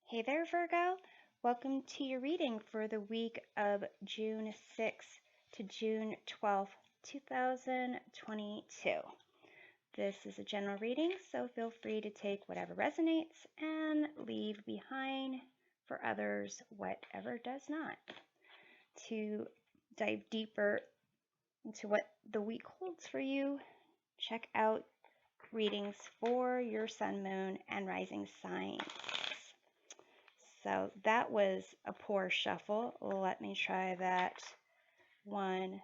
Hey there, Virgo. Welcome to your reading for the week of June 6th to June 12th, 2022. This is a general reading, so feel free to take whatever resonates and leave behind for others whatever does not. To dive deeper into what the week holds for you, check out readings for your sun, moon, and rising signs. So that was a poor shuffle. Let me try that one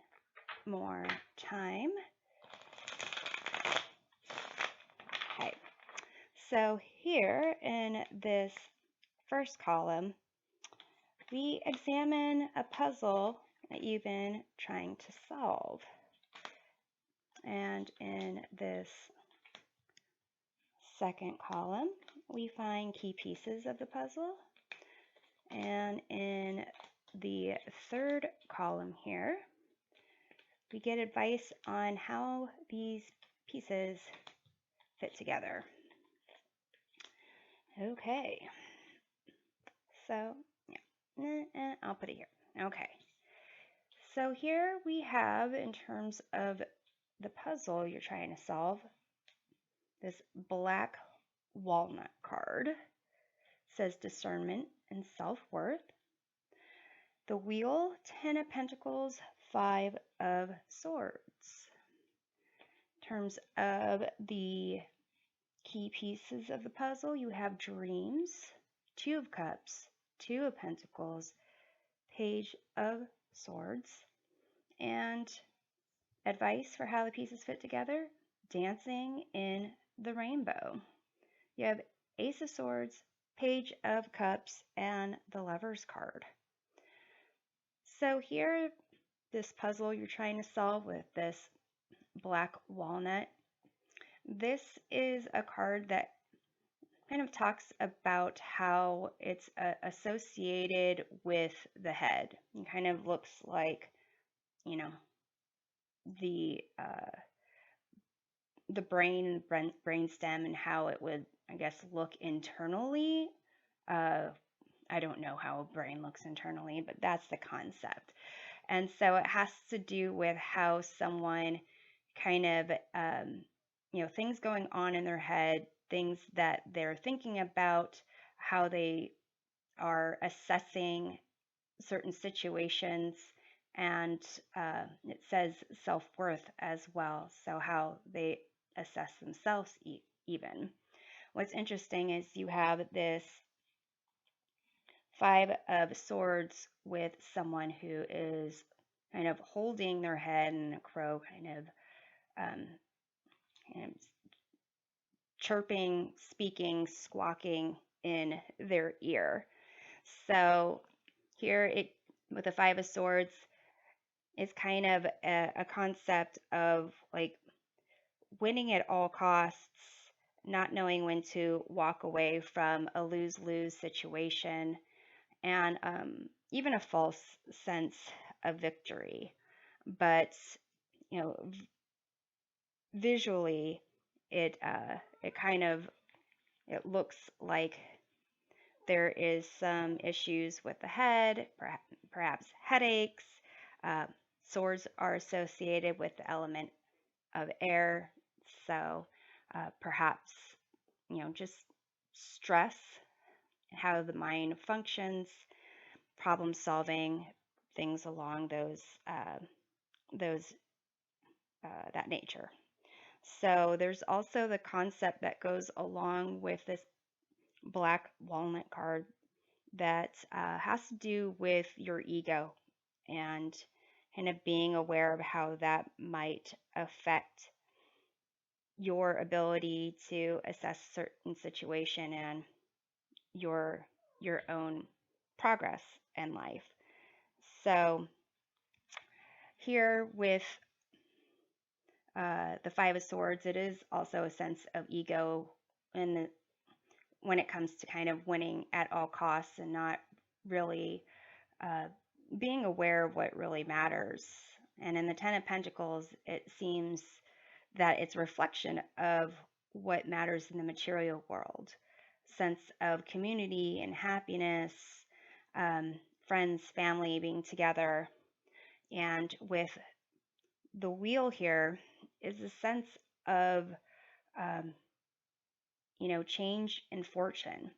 more time. Okay, so here in this first column, we examine a puzzle that you've been trying to solve. And in this second column, we find key pieces of the puzzle. And in the third column here, we get advice on how these pieces fit together. Okay, so yeah, I'll put it here. Okay, so here we have, in terms of the puzzle you're trying to solve, this black walnut card. It says discernment and self-worth. The wheel, 10 of Pentacles, 5 of Swords. In terms of the key pieces of the puzzle, you have dreams, 2 of Cups, 2 of Pentacles, Page of Swords, and advice for how the pieces fit together, dancing in the rainbow. You have Ace of Swords, Page of Cups, and the Lover's card. So here, this puzzle you're trying to solve with this black walnut, this is a card that kind of talks about how it's associated with the head. It kind of looks like, you know, the brainstem and how it would, I guess, look internally. I don't know how a brain looks internally, but that's the concept. And so it has to do with how someone kind of, things going on in their head, things that they're thinking about, how they are assessing certain situations, and it says self-worth as well, so how they assess themselves even. What's interesting is you have this 5 of Swords with someone who is kind of holding their head, and a crow kind of chirping, speaking, squawking in their ear. So here, with the 5 of Swords, is kind of a concept of like winning at all costs, not knowing when to walk away from a lose-lose situation, and even a false sense of victory. But visually, it looks like there is some issues with the head, perhaps headaches. Swords are associated with the element of air, so perhaps just stress, how the mind functions, problem solving, things along that nature. So there's also the concept that goes along with this black walnut card that has to do with your ego, and kind of being aware of how that might affect your ability to assess certain situation and your own progress in life. So here with the 5 of Swords, it is also a sense of ego when it comes to kind of winning at all costs and not really being aware of what really matters. And in the 10 of Pentacles, it seems that it's a reflection of what matters in the material world. sense of community and happiness, um, friends, family being together. And with the wheel here is a sense of, um, change in fortune.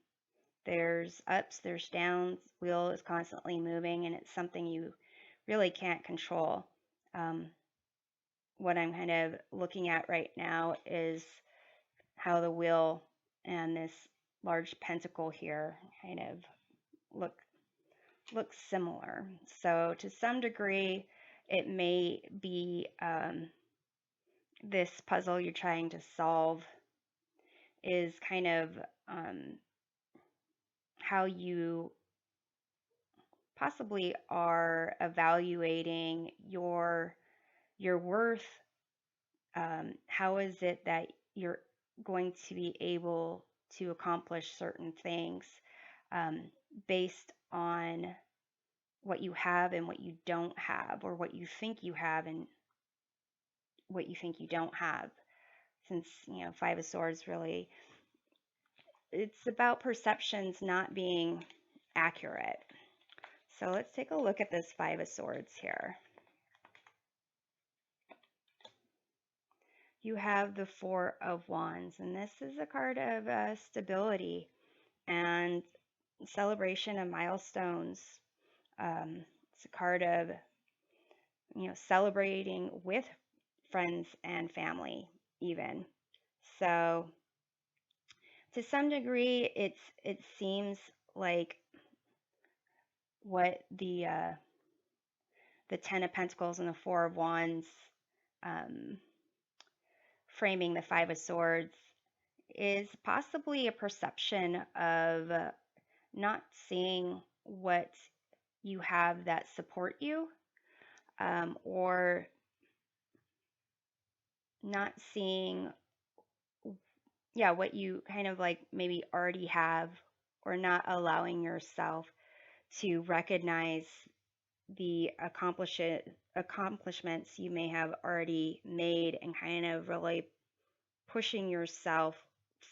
There's ups, there's downs. Wheel is constantly moving, and it's something you really can't control. Um, what I'm kind of looking at right now is how the wheel and this large pentacle here kind of look look similar. So to some degree, it may be this puzzle you're trying to solve is kind of um, how you possibly are evaluating your worth. How is it that you're going to be able to accomplish certain things um, based on what you have and what you don't have, or what you think you have and what you think you don't have? Since, Five of Swords really, it's about perceptions not being accurate. So let's take a look at this Five of Swords here. You have the Four of Wands, and this is a card of stability and celebration of milestones. It's a card of, celebrating with friends and family, even. So, to some degree, it seems like what the Ten of Pentacles and the Four of Wands, um, framing the Five of Swords, is possibly a perception of not seeing what you have that support you, or not seeing, yeah, what you kind of like maybe already have, or not allowing yourself to recognize the accomplishments you may have already made, and kind of really pushing yourself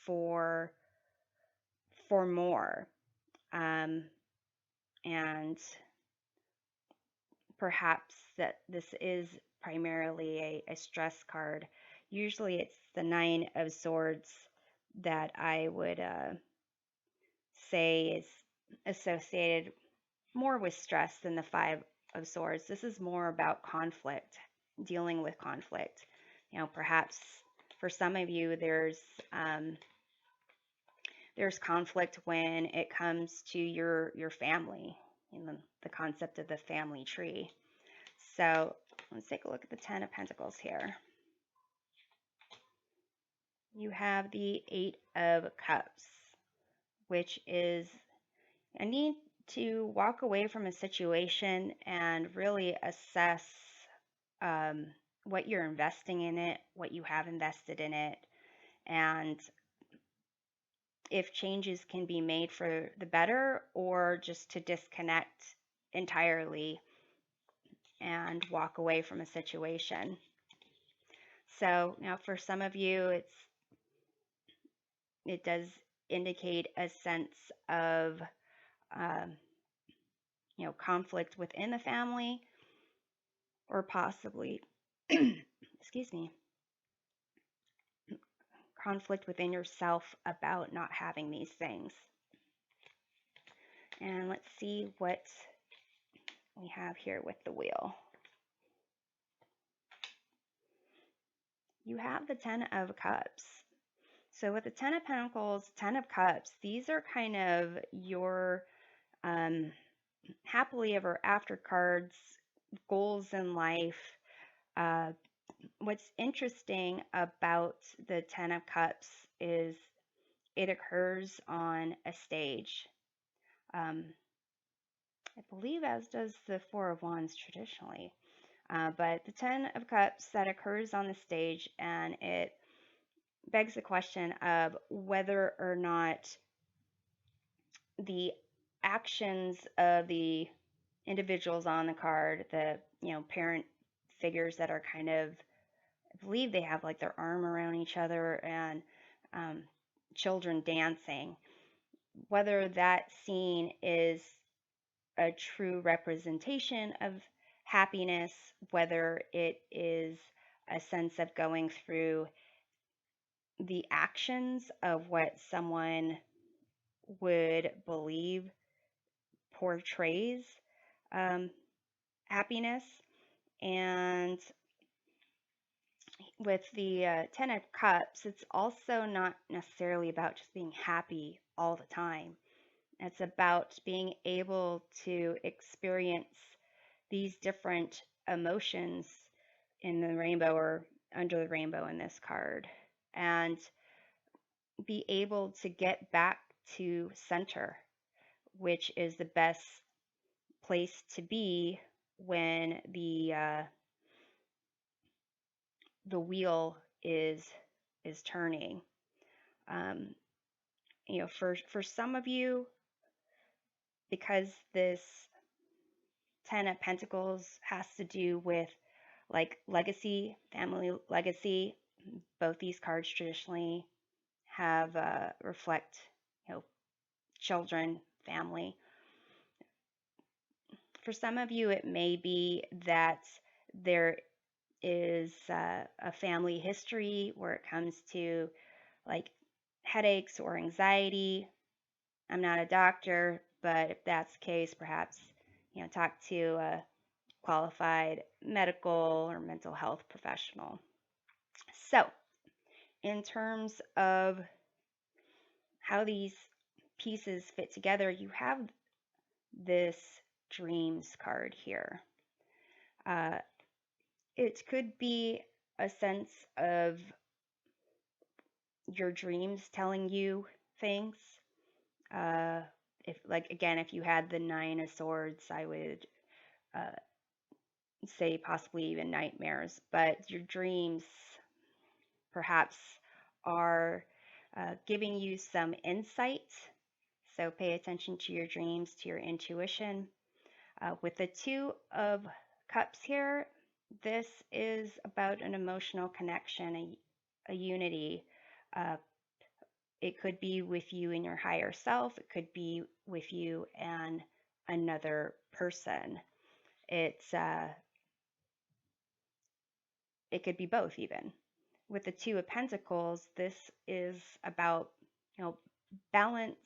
for more. And perhaps that this is primarily a stress card. Usually it's the Nine of Swords that I would say is associated more with stress than the Five of Swords. This is more about conflict, dealing with conflict. Perhaps for some of you, there's conflict when it comes to your family, the concept of the family tree. So let's take a look at the Ten of Pentacles here. You have the Eight of Cups, which is a need to walk away from a situation and really assess what you're investing in it, what you have invested in it, and if changes can be made for the better, or just to disconnect entirely and walk away from a situation. So now for some of you, it does indicate a sense of um, conflict within the family, or possibly excuse me, conflict within yourself about not having these things. And let's see what we have here with the wheel. You have the Ten of Cups. So with the Ten of Pentacles, Ten of Cups, these are kind of your happily ever after cards, goals in life. What's interesting about the Ten of Cups is it occurs on a stage. I believe as does the Four of Wands traditionally. But the Ten of Cups, that occurs on the stage, and it begs the question of whether or not the actions of the individuals on the card, the parent figures that are kind of, I believe they have like their arm around each other, and children dancing. whether that scene is a true representation of happiness, whether it is a sense of going through the actions of what someone would believe portrays um, happiness. And with the Ten of Cups, it's also not necessarily about just being happy all the time. It's about being able to experience these different emotions in the rainbow or under the rainbow in this card and be able to get back to center, which is the best place to be when the wheel is turning. Um, for some of you, because this Ten of Pentacles has to do with like legacy, family legacy. Both these cards traditionally have reflect, children, family. For some of you, it may be that there is a family history where it comes to like headaches or anxiety. I'm not a doctor, but if that's the case, perhaps talk to a qualified medical or mental health professional. So, in terms of how these pieces fit together, you have this dreams card here. Uh, it could be a sense of your dreams telling you things. If like again, if you had the Nine of Swords, I would uh, say possibly even nightmares, but your dreams perhaps are giving you some insight. So pay attention to your dreams, to your intuition. With the Two of Cups here, this is about an emotional connection, a unity. Uh, it could be with you and your higher self. It could be with you and another person. It could be both even. With the Two of Pentacles, this is about balance,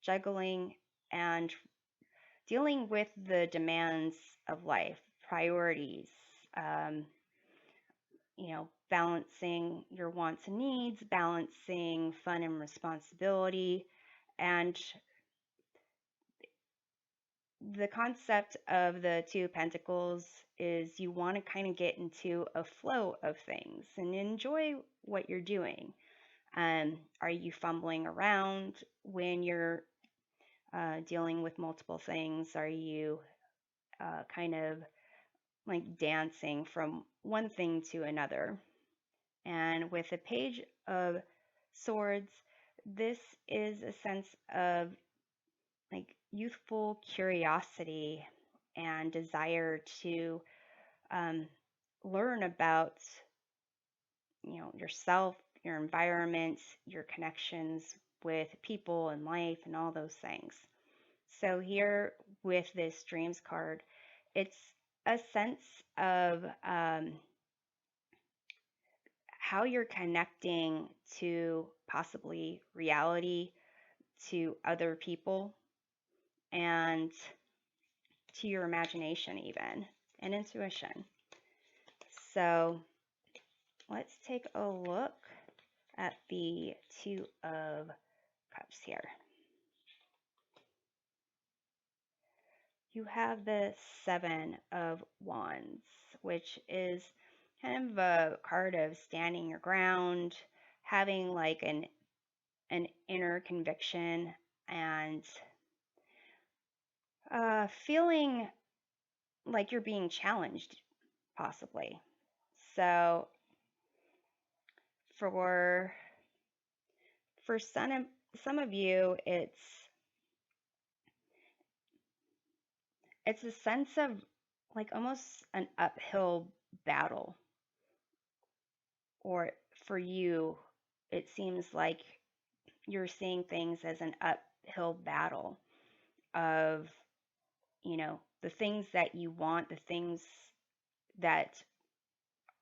juggling, and dealing with the demands of life, priorities, um, balancing your wants and needs, balancing fun and responsibility. And the concept of the Two of Pentacles is you want to kind of get into a flow of things and enjoy what you're doing. Are you fumbling around when you're dealing with multiple things? Are you kind of like dancing from one thing to another? And with the Page of Swords, this is a sense of like youthful curiosity and desire to learn about yourself, your environment, your connections with people and life and all those things. So here with this dreams card, it's a sense of how you're connecting to possibly reality, to other people, and to your imagination even, and intuition. So let's take a look at the Two of Cups here. You have the Seven of Wands, which is kind of a card of standing your ground, having like an inner conviction, and feeling like you're being challenged, possibly. So for some of you, it's a sense of like almost an uphill battle, or for you, it seems like you're seeing things as an uphill battle of, the things that you want, the things that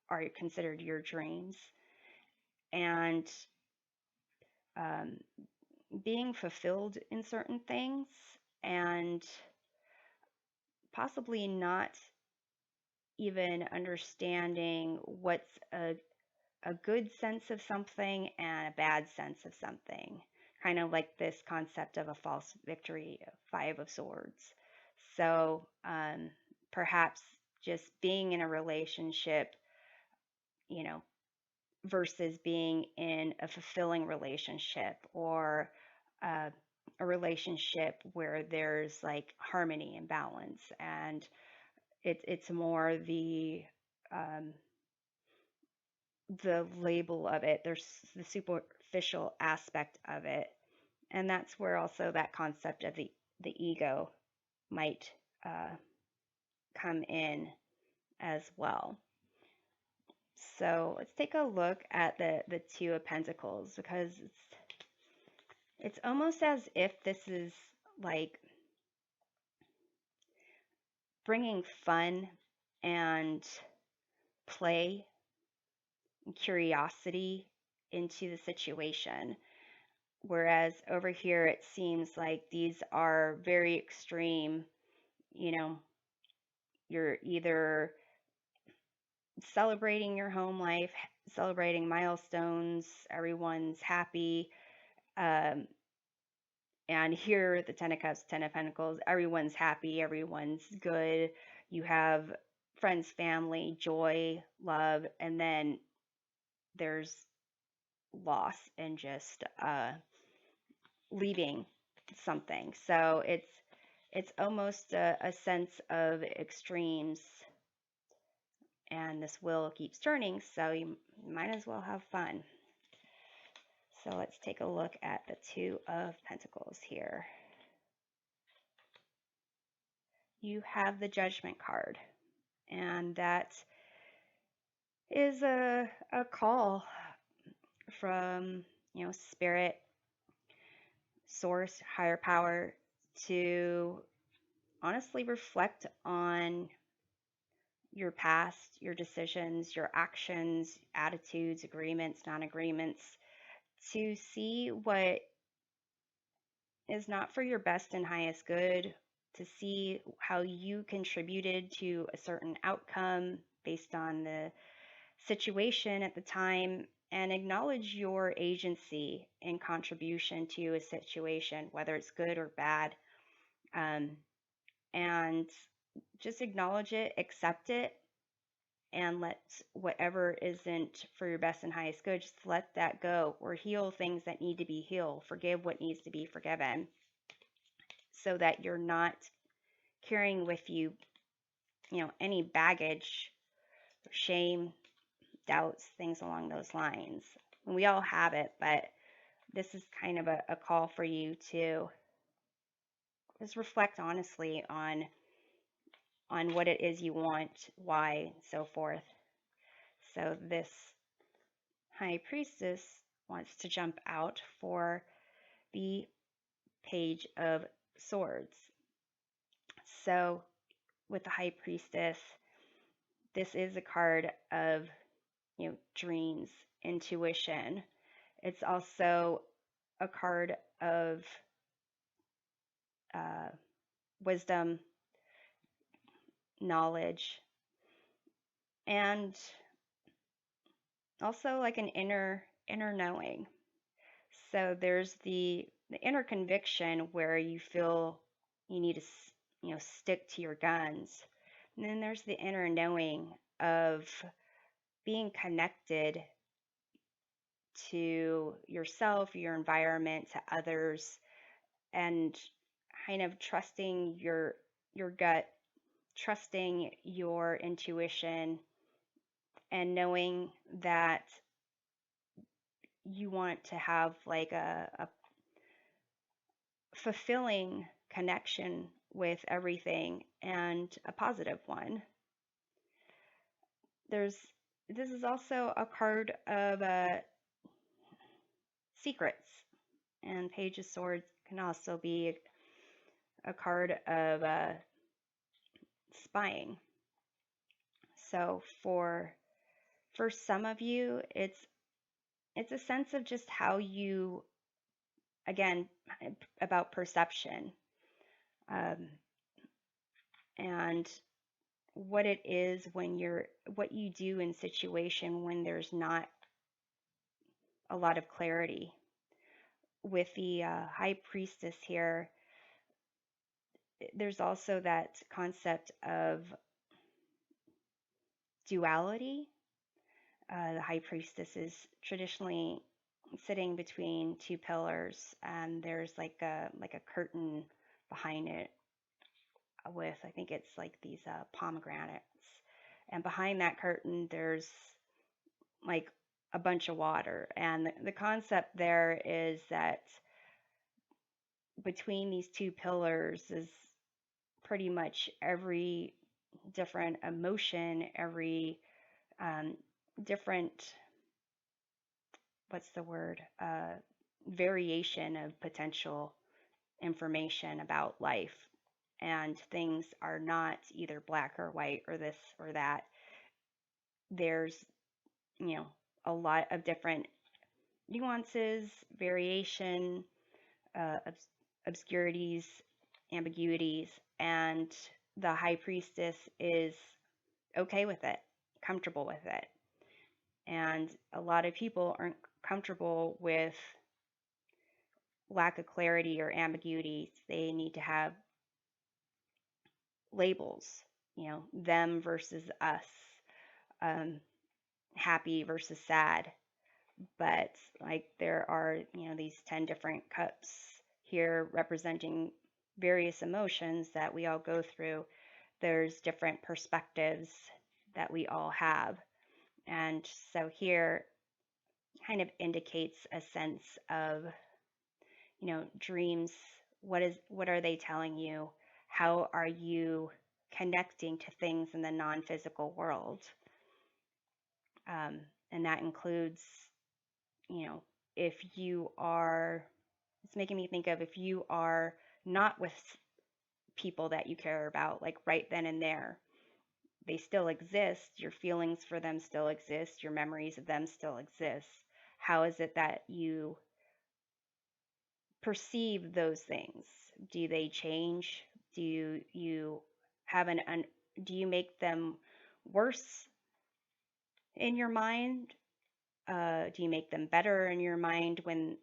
are considered your dreams, and um, being fulfilled in certain things, and possibly not even understanding what's a good sense of something and a bad sense of something. Kind of like this concept of a false victory, Five of Swords. So perhaps just being in a relationship, you know, versus being in a fulfilling relationship, or uh, a relationship where there's like harmony and balance, and it's more um, the label of it. There's the superficial aspect of it, and that's where also that concept of the ego might uh, come in as well. So let's take a look at the Two of Pentacles, because it's almost as if this is like bringing fun and play and curiosity into the situation. Whereas over here, it seems like these are very extreme. You know, you're either celebrating your home life, celebrating milestones, everyone's happy. Um, and here, the Ten of Cups, Ten of Pentacles, everyone's happy, everyone's good. You have friends, family, joy, love, and then there's loss and just leaving something. So it's almost a sense of extremes, and this wheel keeps turning, so you might as well have fun. So let's take a look at the Two of Pentacles here. You have the Judgment card, and that is a call from, spirit, source, higher power, to honestly reflect on your past, your decisions, your actions, attitudes, agreements, non-agreements, to see what is not for your best and highest good, to see how you contributed to a certain outcome based on the situation at the time, and acknowledge your agency and contribution to a situation, whether it's good or bad. And just acknowledge it, accept it, and let whatever isn't for your best and highest good, just let that go, or heal things that need to be healed, forgive what needs to be forgiven, so that you're not carrying with you, any baggage, shame, doubts, things along those lines. And we all have it, but this is kind of a call for you to just reflect honestly on what it is you want, why, so forth. So this High Priestess wants to jump out for the Page of Swords. So with the High Priestess, this is a card of, dreams, intuition. It's also a card of wisdom, knowledge, and also like an inner knowing. So there's the inner conviction where you feel you need to stick to your guns, and then there's the inner knowing of being connected to yourself, your environment, to others, and kind of trusting your gut, trusting your intuition, and knowing that you want to have like a fulfilling connection with everything, and a positive one. This is also a card of secrets, and Page of Swords Can also be a card of spying. So for some of you, it's a sense of just how you, again, about perception, um, and what it is what you do in situation when there's not a lot of clarity. With the high priestess here, there's also that concept of duality. The high priestess is traditionally sitting between two pillars, and there's like a curtain behind it with, I think it's like these pomegranates, and behind that curtain there's like a bunch of water. And the concept there is that between these two pillars is pretty much every different emotion, every different, what's the word, variation of potential information about life. And things are not either black or white or this or that. There's, a lot of different nuances, variation, obscurities, ambiguities, and the high priestess is okay with it, comfortable with it. And a lot of people aren't comfortable with lack of clarity or ambiguity. They need to have labels, them versus us, happy versus sad. But like there are, these 10 different cups here representing various emotions that we all go through. There's different perspectives that we all have. And so here kind of indicates a sense of, dreams. What are they telling you? How are you connecting to things in the non-physical world? And that includes, if you are, it's making me think of if you are not with people that you care about, like right then and there, they still exist, your feelings for them still exist, your memories of them still exist. How is it that you perceive those things? Do they change? Do you have do you make them worse in your mind? Do you make them better in your mind when,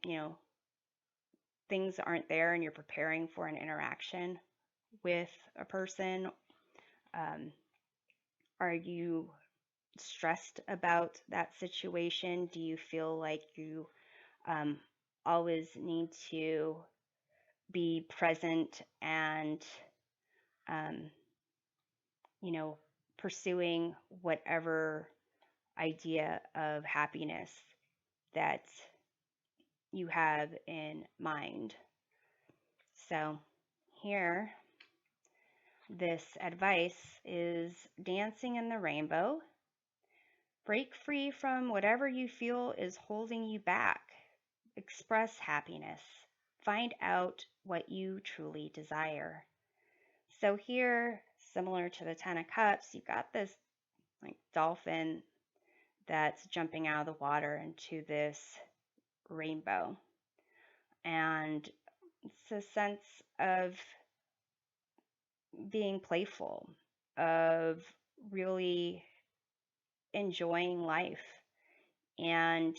things aren't there and you're preparing for an interaction with a person? Are you stressed about that situation? Do you feel like you always need to be present and, um, pursuing whatever idea of happiness that you have in mind? So here, this advice is dancing in the rainbow. Break free from whatever you feel is holding you back. Express happiness. Find out what you truly desire. So here, similar to the Ten of Cups, you've got this like dolphin that's jumping out of the water into this rainbow. And it's a sense of being playful, of really enjoying life. And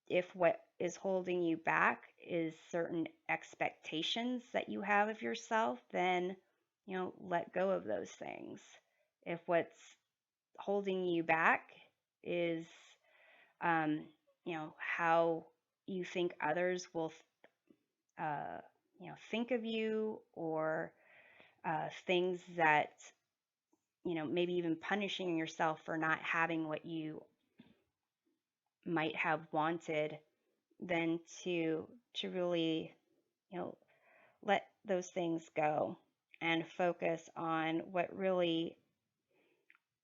if what is holding you back is certain expectations that you have of yourself, then, let go of those things. If what's holding you back is, how you think others will, think of you, or things that, maybe even punishing yourself for not having what you might have wanted, then to really, let those things go and focus on what really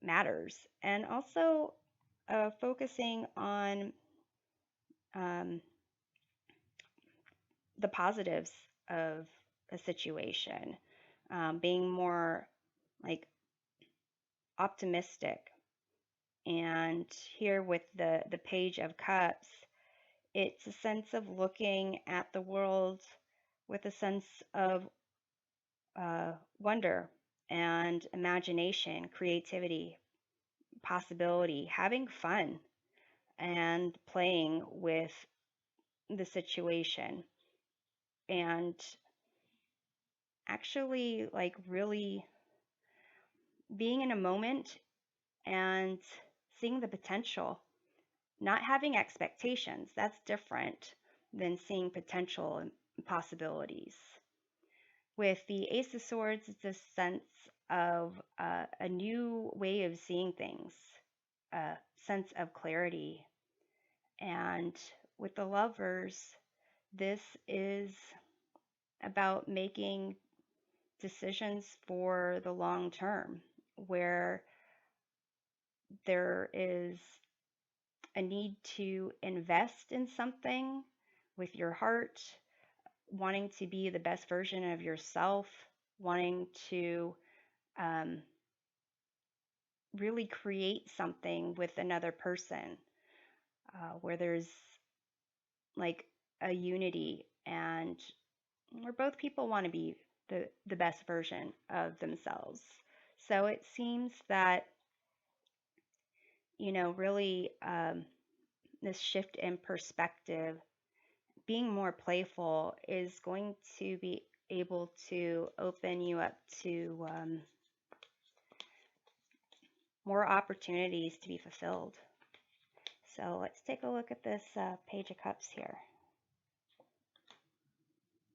matters. And also focusing on um, the positives of a situation, being more like optimistic. And here with the Page of Cups, it's a sense of looking at the world with a sense of wonder and imagination, creativity, possibility, having fun, and playing with the situation. And actually, like, really being in a moment and seeing the potential, not having expectations. That's different than seeing potential and possibilities. With the Ace of Swords, it's a sense of a new way of seeing things, a sense of clarity. And with the Lovers, this is about making decisions for the long term, where there is a need to invest in something with your heart, wanting to be the best version of yourself, wanting to um, really create something with another person, where there's like a unity, and where both people want to be the best version of themselves. So it seems that, really this shift in perspective, being more playful, is going to be able to open you up to more opportunities to be fulfilled. So let's take a look at this Page of Cups here.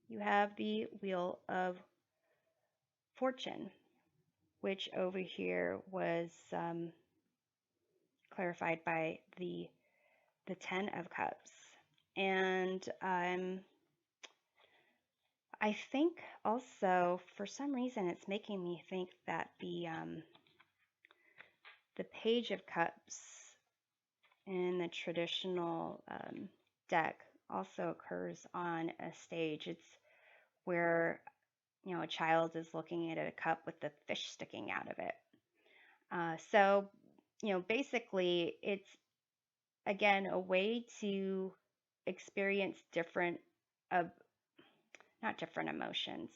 You have the Wheel of Fortune, which over here was clarified by the Ten of Cups. And I think also, for some reason, it's making me think that the Page of Cups in the traditional deck also occurs on a stage. It's where, a child is looking at a cup with the fish sticking out of it. So, basically, it's again a way to experience different, uh, not different emotions.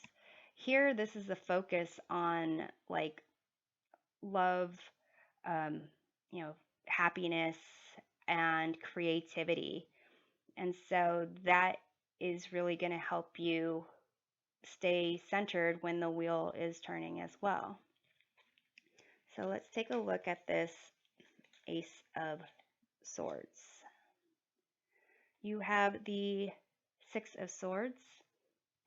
Here, this is a focus on like love, um, happiness, and creativity. And so that is really going to help you stay centered when the wheel is turning as well. So let's take a look at this Ace of Swords. You have the Six of Swords,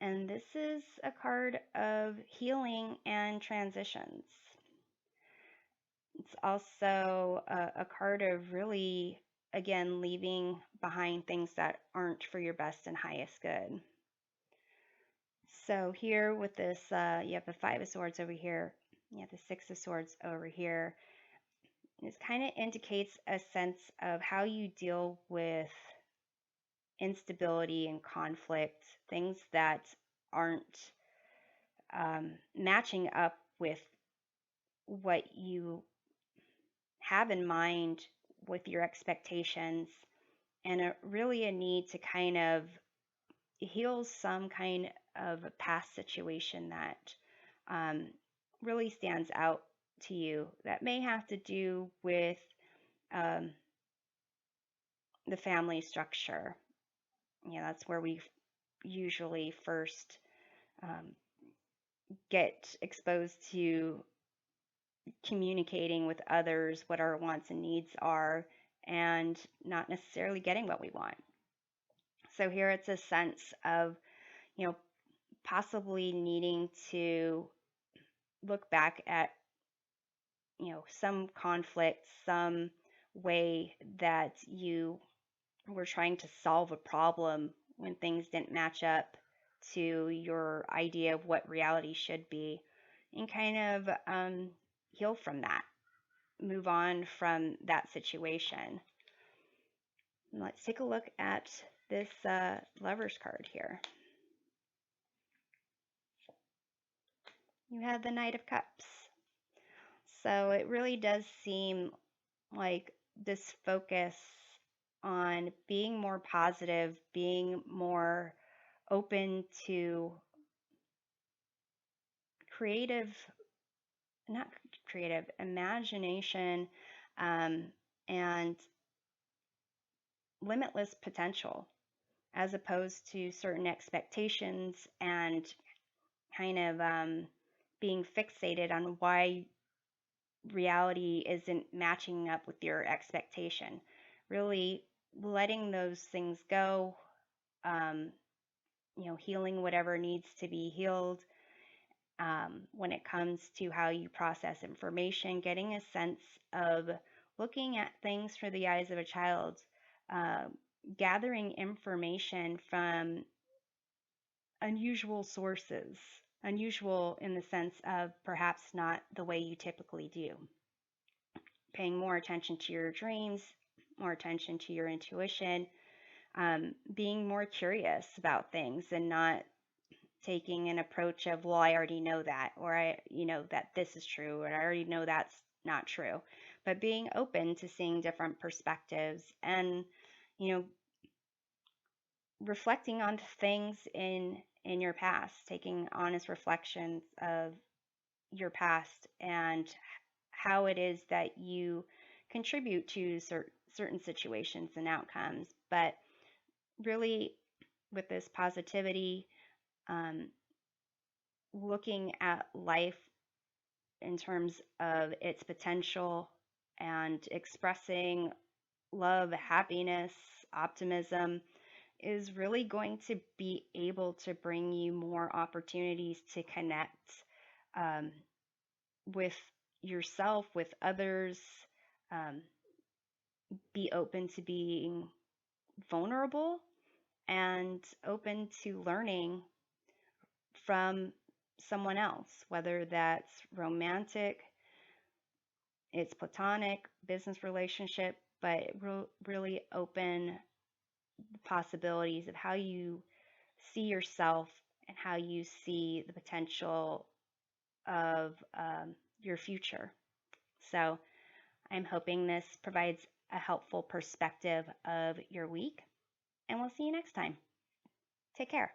and this is a card of healing and transitions. It's also a card of really, again, leaving behind things that aren't for your best and highest good. So here with this, you have the Five of Swords over here, you have the Six of Swords over here. This kind of indicates a sense of how you deal with instability and conflict, things that aren't matching up with what you have in mind with your expectations, and really a need to kind of heal some kind of a past situation that um, really stands out to you, that may have to do with um, the family structure. That's where we usually first um, get exposed to communicating with others what our wants and needs are, and not necessarily getting what we want. So here it's a sense of, possibly needing to look back at, some conflict, some way that you were trying to solve a problem when things didn't match up to your idea of what reality should be, and kind of heal from that, move on from that situation. Let's take a look at this Lover's card here. You have the Knight of Cups. So it really does seem like this focus on being more positive, being more open to creative, not creative, imagination, um, and limitless potential, as opposed to certain expectations and kind of being fixated on why reality isn't matching up with your expectation. Really letting those things go, um, healing whatever needs to be healed. When it comes to how you process information, getting a sense of looking at things through the eyes of a child, uh, gathering information from unusual sources, unusual in the sense of perhaps not the way you typically do, paying more attention to your dreams, more attention to your intuition, being more curious about things and not taking an approach of, well, I already know that, or that this is true, or I already know that's not true, but being open to seeing different perspectives and, you know, reflecting on things in your past, taking honest reflections of your past and how it is that you contribute to certain situations and outcomes, but really with this positivity, um, looking at life in terms of its potential and expressing love, happiness, optimism is really going to be able to bring you more opportunities to connect um, with yourself, with others, um, be open to being vulnerable and open to learning from someone else, whether that's romantic, it's platonic, business relationship, but really open the possibilities of how you see yourself and how you see the potential of your future. So I'm hoping this provides a helpful perspective of your week, and we'll see you next time. Take care.